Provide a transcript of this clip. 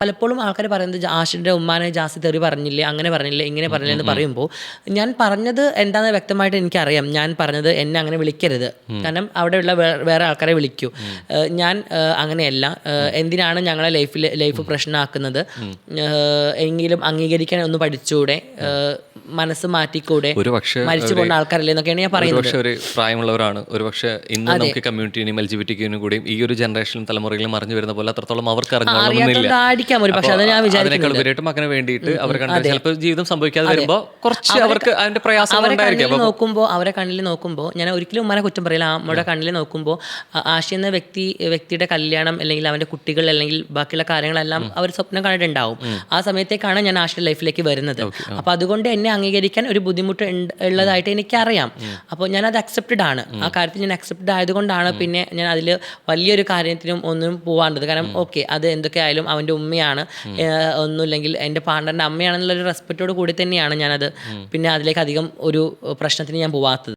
പലപ്പോഴും ആൾക്കാർ പറയുന്നത് ആഷിൻ്റെ ഉമ്മാനെ ജാസി തെറി പറഞ്ഞില്ലേ, അങ്ങനെ പറഞ്ഞില്ലേ, ഇങ്ങനെ പറഞ്ഞില്ലേ എന്ന് പറയുമ്പോൾ ഞാൻ പറഞ്ഞത് എന്താണെന്ന് വ്യക്തമായിട്ട് എനിക്കറിയാം. ഞാൻ പറഞ്ഞത് എന്നെ അങ്ങനെ വിളിക്കരുത്, കാരണം അവിടെയുള്ള വേറെ ആൾക്കാരെ വിളിക്കൂ. ഞാൻ അങ്ങനെയല്ല. എന്തിനാണ് ഞങ്ങളെ ലൈഫ് പ്രശ്നമാക്കുന്നത്? എങ്കിലും അംഗീകരിക്കാൻ ഒന്ന് പഠിച്ചുകൂടെ? മനസ്സ് മാറ്റിക്കൂടെ? മരിച്ചു പോകുന്ന ആൾക്കാരല്ലേ എന്നൊക്കെയാണ് ഞാൻ പറയുന്നത്. ഒരു പ്രായമുള്ളവരാണ്, ഒരുപക്ഷെ ഇന്ന് നമുക്ക് കമ്മ്യൂണിറ്റിനും LGBTQ കൂടെയും ഈ ഒരു ജനറേഷനും തലമുറയിലും അറിഞ്ഞു വരുന്ന പോലെ അത്രത്തോളം അവർക്ക് അറിഞ്ഞോളണമെന്നില്ല. അങ്ങനെ വേണ്ടിയിട്ട് അവർ ചിലപ്പോൾ ജീവിതം സംഭവിക്കാതെ വരുമ്പോൾ കുറച്ച് അവർക്ക് അതിന്റെ പ്രയാസം നോക്കുമ്പോൾ, അവരെ കണ്ണിൽ നോക്കുമ്പോൾ ഞാൻ ഒരിക്കലും ഉമ്മാനെ കുറ്റം പറയില്ല. നമ്മുടെ കണ്ണിൽ നോക്കുമ്പോൾ ആഷി എന്ന വ്യക്തിയുടെ കല്യാണം അല്ലെങ്കിൽ അവന്റെ കുട്ടികൾ അല്ലെങ്കിൽ ബാക്കിയുള്ള കാര്യങ്ങളെല്ലാം അവർ സ്വപ്നം കണ്ടിട്ടുണ്ടാവും. ആ സമയത്തേക്കാണ് ഞാൻ ആഷിയുടെ ലൈഫിലേക്ക് വരുന്നത്. അപ്പോൾ അതുകൊണ്ട് എന്നെ അംഗീകരിക്കാൻ ഒരു ബുദ്ധിമുട്ട് ഉള്ളതായിട്ട് എനിക്കറിയാം. അപ്പോൾ ഞാനത് അക്സെപ്റ്റഡ് ആണ്. ആ കാര്യത്തിൽ ഞാൻ അക്സെപ്റ്റഡ് ആയതുകൊണ്ടാണ് പിന്നെ ഞാൻ അതിൽ വലിയൊരു കാര്യത്തിനും ഒന്നും പോവാണ്ടത്. കാരണം ഓക്കെ, അത് എന്തൊക്കെ ആയാലും അവൻ്റെ ഉമ്മയാണ്, ഒന്നുമില്ലെങ്കിൽ എൻ്റെ പാർട്ണറിൻ്റെ അമ്മയാണെന്നുള്ളൊരു റെസ്പെക്റ്റോട് കൂടി തന്നെയാണ് ഞാനത് പിന്നെ അതിലേക്ക് അധികം ഒരു പ്രശ്നത്തിന് ഞാൻ പോവാത്തത്.